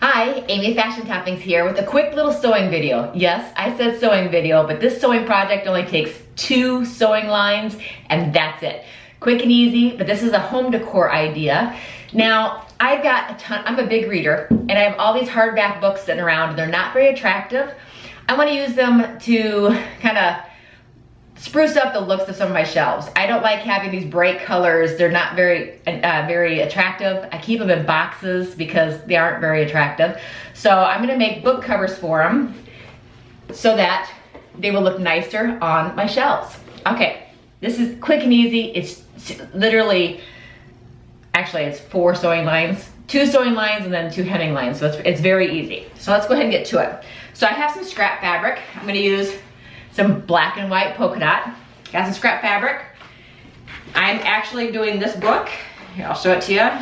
Hi, Amy Fashion Toppings here with a quick little sewing video. Yes, I said sewing video, but this sewing project only takes 2 sewing lines and that's it. Quick and easy, but this is a home decor idea. Now, I've got a ton, I'm a big reader, and I have all these hardback books sitting around and they're not very attractive. I want to use them to kind of spruce up the looks of some of my shelves. I don't like having these bright colors. They're not very attractive. I keep them in boxes because they aren't very attractive. So I'm gonna make book covers for them so that they will look nicer on my shelves. Okay, this is quick and easy. It's literally, actually it's 4 sewing lines, 2 sewing lines and then 2 hemming lines. So it's very easy. So let's go ahead and get to it. So I have some scrap fabric. I'm gonna use some black and white polka dot. Got some scrap fabric. I'm actually doing this book. Here, I'll show it to you. I'm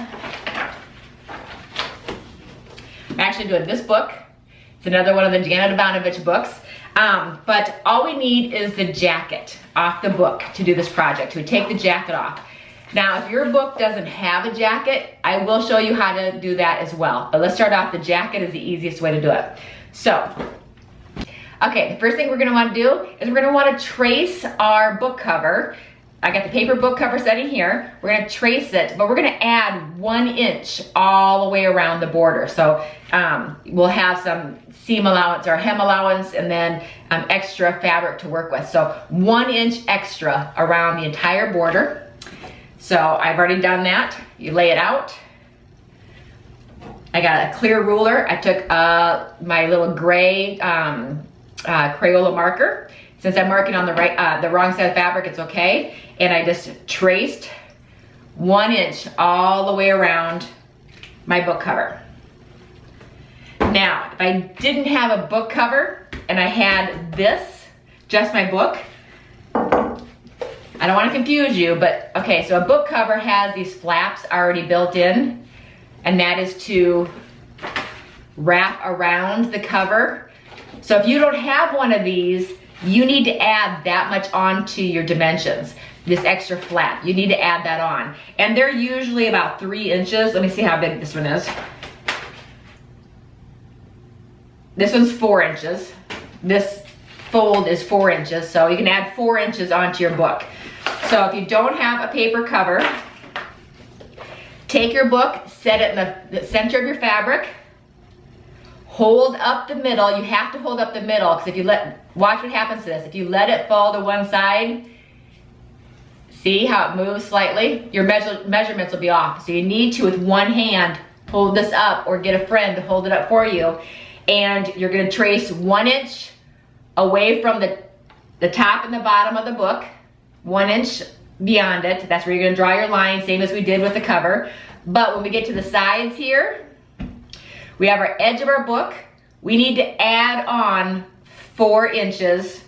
actually doing this book. It's another one of the Janet Ivanovich books. But all we need is the jacket off the book to do this project. We take the jacket off. Now, if your book doesn't have a jacket, I will show you how to do that as well. But let's start off, the jacket is the easiest way to do it. So, okay, the first thing we're gonna wanna do is we're gonna wanna trace our book cover. I got the paper book cover setting here. We're gonna trace it, but we're gonna add 1 inch all the way around the border. So we'll have some seam allowance or hem allowance and then extra fabric to work with. So 1 inch extra around the entire border. So I've already done that. You lay it out. I got a clear ruler. I took my little gray Crayola marker. Since I'm marking on the wrong side of fabric, it's okay. And I just traced 1 inch all the way around my book cover. Now, if I didn't have a book cover and I had this, just my book, I don't want to confuse you, but okay, so a book cover has these flaps already built in, and that is to wrap around the cover. So if you don't have one of these, you need to add that much onto your dimensions. This extra flap, you need to add that on. And they're usually about 3 inches. Let me see how big this one is. This one's 4 inches. This fold is 4 inches, so you can add 4 inches onto your book. So if you don't have a paper cover, take your book, set it in the center of your fabric, hold up the middle. You have to hold up the middle because if you watch what happens to this. If you let it fall to one side, see how it moves slightly? Your measurements will be off. So you need to, with one hand, hold this up or get a friend to hold it up for you. And you're gonna trace 1 inch away from the top and the bottom of the book, 1 inch beyond it. That's where you're gonna draw your line, same as we did with the cover. But when we get to the sides here, we have our edge of our book. We need to add on 4 inches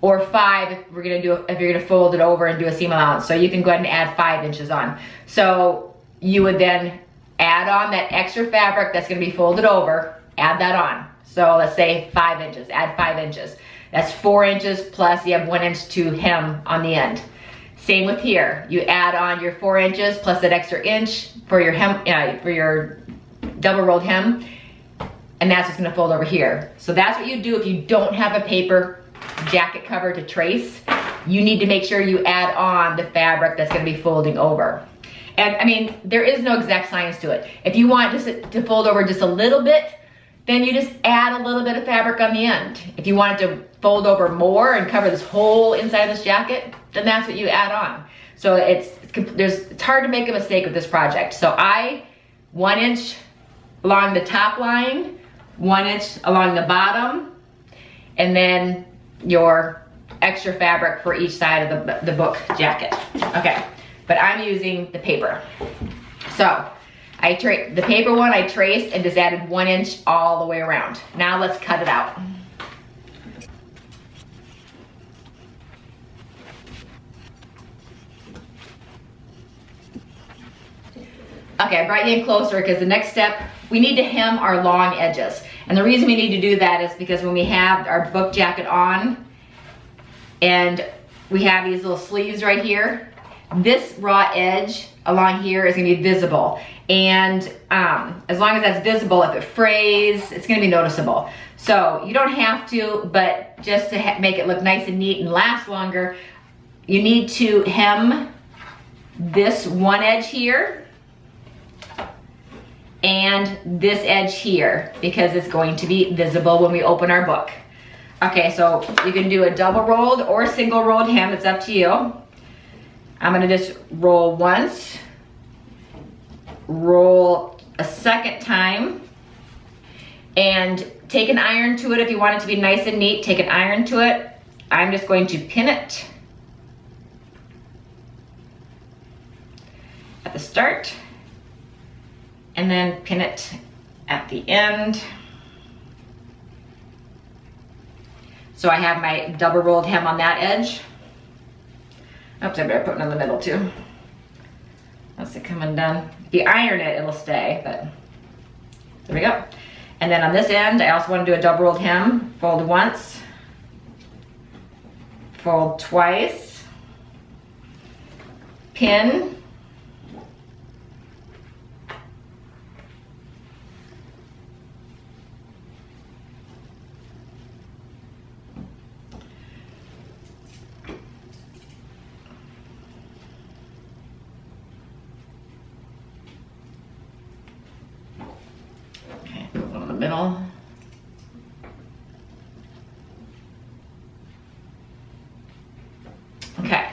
or 5 if you're gonna fold it over and do a seam allowance. So you can go ahead and add 5 inches on. So you would then add on that extra fabric that's gonna be folded over, add that on. So let's say 5 inches, add 5 inches. That's 4 inches plus you have 1 inch to hem on the end. Same with here. You add on your 4 inches plus that extra inch for your hem, for your double rolled hem, and that's what's gonna fold over here. So that's what you do if you don't have a paper jacket cover to trace. You need to make sure you add on the fabric that's gonna be folding over. And I mean, there is no exact science to it. If you want just to fold over just a little bit, then you just add a little bit of fabric on the end. If you want it to fold over more and cover this whole inside of this jacket, then that's what you add on. So it's hard to make a mistake with this project. So 1 inch along the top line, 1 inch along the bottom, and then your extra fabric for each side of the book jacket. Okay, but I'm using the paper. So the paper one I traced and just added 1 inch all the way around. Now let's cut it out. Okay, I brought you in closer because the next step, we need to hem our long edges. And the reason we need to do that is because when we have our book jacket on and we have these little sleeves right here, this raw edge along here is gonna be visible. And as long as that's visible, if it frays, it's gonna be noticeable. So you don't have to, but just to make it look nice and neat and last longer, you need to hem this one edge here and this edge here because it's going to be visible when we open our book. Okay, so you can do a double rolled or single rolled hem, it's up to you. I'm gonna just roll once, roll a second time, and take an iron to it if you want it to be nice and neat. Take an iron to it. I'm just going to pin it at the start and then pin it at the end. So I have my double rolled hem on that edge. Oops, I better put it in the middle too. That's it coming done. If you iron it, it'll stay, but there we go. And then on this end, I also want to do a double rolled hem. Fold once, fold twice, pin, middle. Okay,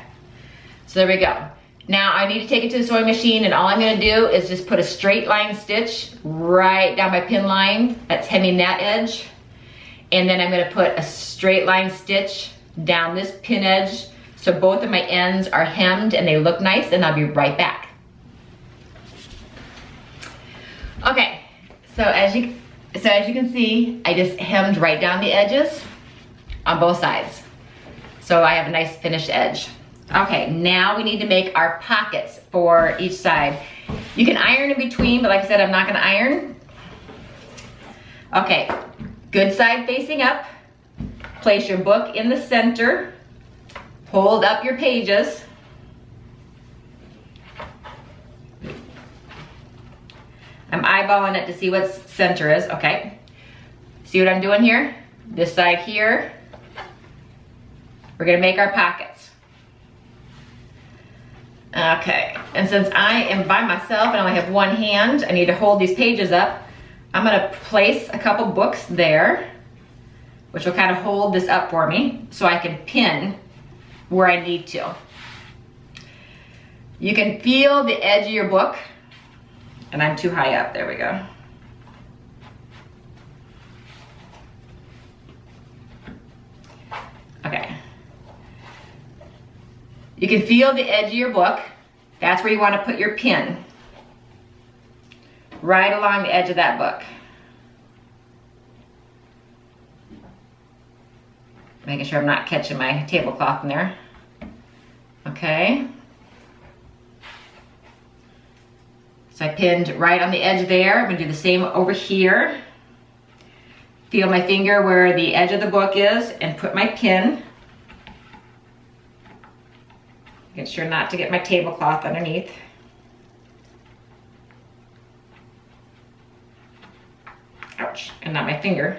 so there we go. Now I need to take it to the sewing machine, and all I'm going to do is just put a straight line stitch right down my pin line that's hemming that edge, and then I'm going to put a straight line stitch down this pin edge so both of my ends are hemmed and they look nice, and I'll be right back. Okay, so as you can see, I just hemmed right down the edges on both sides. So I have a nice finished edge. Okay, now we need to make our pockets for each side. You can iron in between, but like I said, I'm not gonna iron. Okay, good side facing up. Place your book in the center. Hold up your pages. I'm eyeballing it to see what center is, okay. See what I'm doing here? This side here. We're gonna make our pockets. Okay, and since I am by myself and I only have one hand, I need to hold these pages up. I'm gonna place a couple books there, which will kind of hold this up for me so I can pin where I need to. You can feel the edge of your book. And I'm too high up, there we go. Okay. You can feel the edge of your book. That's where you want to put your pin. Right along the edge of that book. Making sure I'm not catching my tablecloth in there. Okay. So I pinned right on the edge there. I'm gonna do the same over here. Feel my finger where the edge of the book is and put my pin. Make sure not to get my tablecloth underneath. Ouch, and not my finger.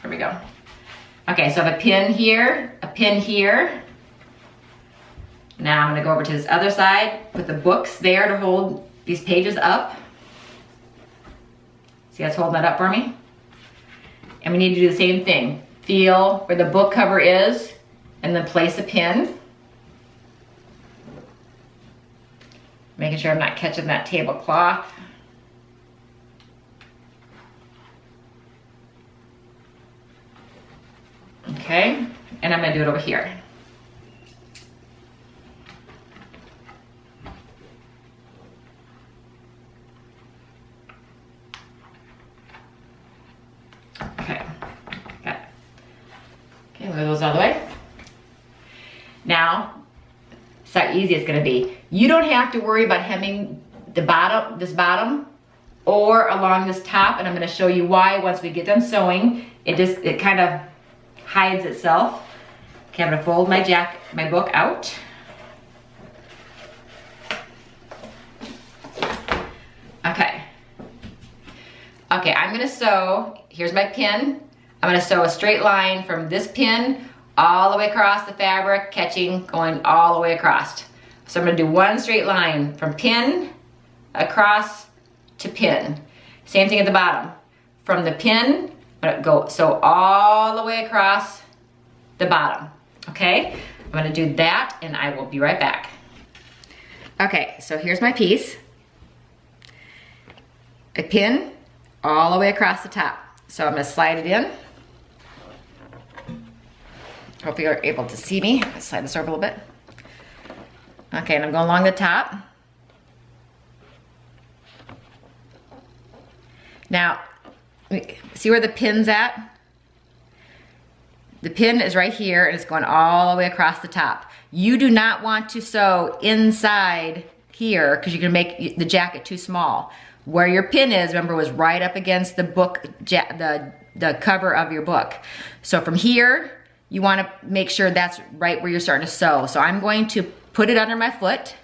There we go. Okay, so I have a pin here, a pin here. Now I'm gonna go over to this other side, put the books there to hold these pages up. See that's holding that up for me? And we need to do the same thing. Feel where the book cover is and then place a pin. Making sure I'm not catching that tablecloth. Okay, and I'm gonna do it over here. Okay, got it. Okay, move those out of the way. Now, see how easy it's gonna be. You don't have to worry about hemming the bottom, this bottom, or along this top, and I'm gonna show you why once we get done sewing. It kind of hides itself. Okay, I'm gonna fold my book out. Okay, I'm gonna sew, here's my pin. I'm gonna sew a straight line from this pin all the way across the fabric, catching, going all the way across. So I'm gonna do one straight line from pin across to pin. Same thing at the bottom. From the pin, I'm gonna go sew all the way across the bottom, okay? I'm gonna do that and I will be right back. Okay, so here's my piece. A pin all the way across the top. So I'm gonna slide it in. Hopefully you're able to see me. Let's slide this over a little bit. Okay, and I'm going along the top. Now, see where the pin's at? The pin is right here and it's going all the way across the top. You do not want to sew inside here because you're gonna make the jacket too small. Where your pin is, remember, was right up against the book, the cover of your book. So from here, you want to make sure that's right where you're starting to sew. So I'm going to put it under my foot.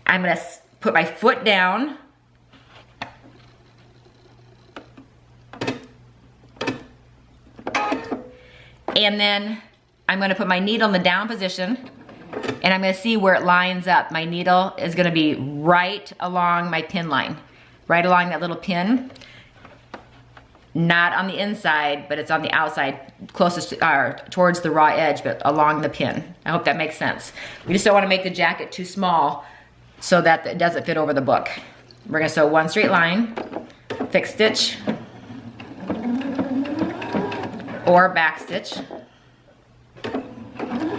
I'm going to put my foot down. And then I'm going to put my needle in the down position. And I'm going to see where it lines up. My needle is going to be right along my pin line. Right along that little pin. Not on the inside, but it's on the outside, closest to, towards the raw edge, but along the pin. I hope that makes sense. We just don't want to make the jacket too small so that it doesn't fit over the book. We're going to sew one straight line, fixed stitch, or back stitch.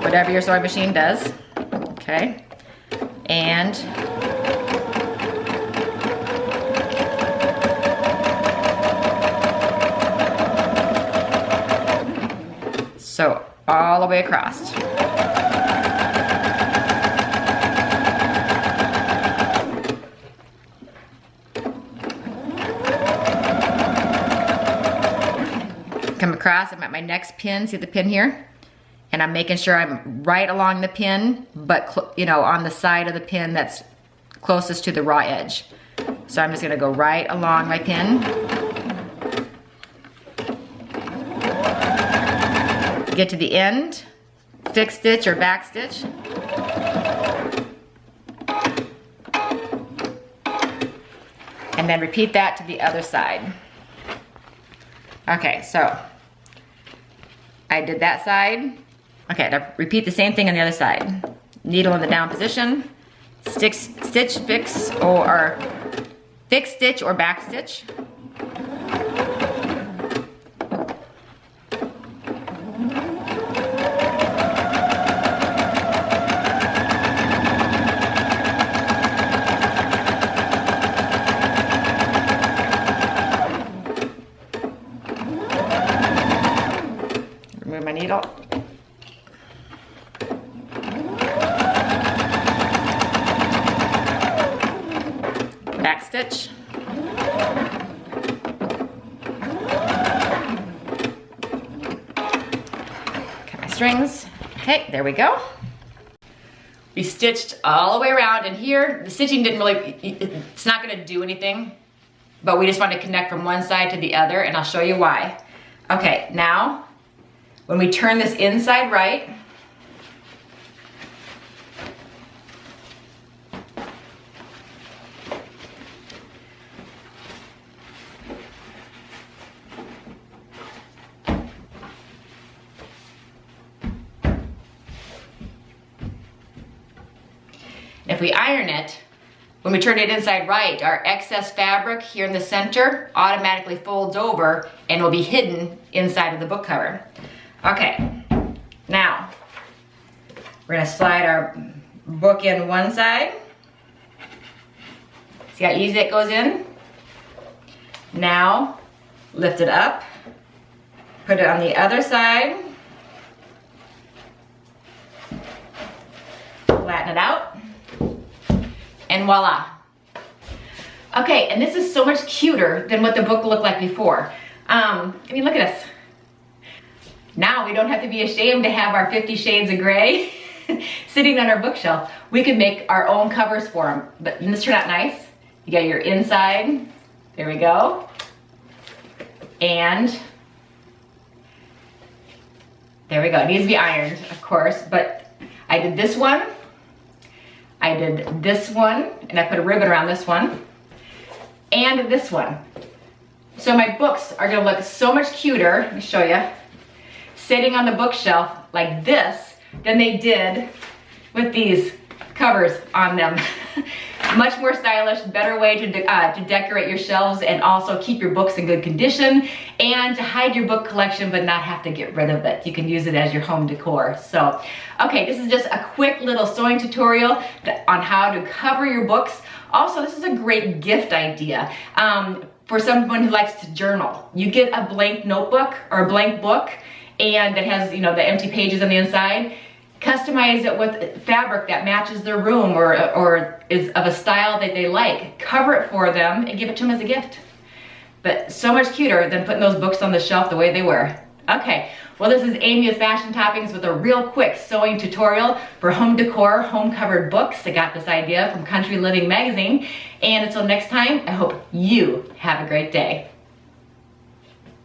Whatever your sewing machine does. Okay. And sew all the way across. Come across, I'm at my next pin, see the pin here? And I'm making sure I'm right along the pin, but you know, on the side of the pin that's closest to the raw edge. So I'm just gonna go right along my pin. Get to the end, fixed stitch or back stitch. And then repeat that to the other side. Okay, so I did that side. Okay, now repeat the same thing on the other side. Needle in the down position, stitch, fix, or fix stitch or back stitch. Remove my needle. Back stitch. Cut my strings. Okay, there we go. We stitched all the way around, and here the stitching didn't really, it's not going to do anything, but we just want to connect from one side to the other, and I'll show you why. Okay, now when we turn this inside right, if we iron it, when we turn it inside right, our excess fabric here in the center automatically folds over and will be hidden inside of the book cover. Okay, now we're gonna slide our book in one side. See how easy it goes in? Now, lift it up, put it on the other side, flatten it out, and voila. Okay, and this is so much cuter than what the book looked like before. I mean, look at this. Now we don't have to be ashamed to have our 50 Shades of Grey sitting on our bookshelf. We can make our own covers for them. But didn't this turn out nice? You got your inside, there we go. And there we go. It needs to be ironed, of course, but I did this one, I did this one, and I put a ribbon around this one, and this one. So my books are gonna look so much cuter, let me show you, sitting on the bookshelf like this than they did with these covers on them. Much more stylish, better way to decorate your shelves and also keep your books in good condition and to hide your book collection but not have to get rid of it. You can use it as your home decor. So, okay, this is just a quick little sewing tutorial on how to cover your books. Also, this is a great gift idea for someone who likes to journal. You get a blank notebook or a blank book and it has, you know, the empty pages on the inside. Customize it with fabric that matches their room or is of a style that they like. Cover it for them and give it to them as a gift. But so much cuter than putting those books on the shelf the way they were. Okay, well, this is Amy with Fashion Toppings with a real quick sewing tutorial for home decor, home covered books. I got this idea from Country Living magazine. And until next time, I hope you have a great day.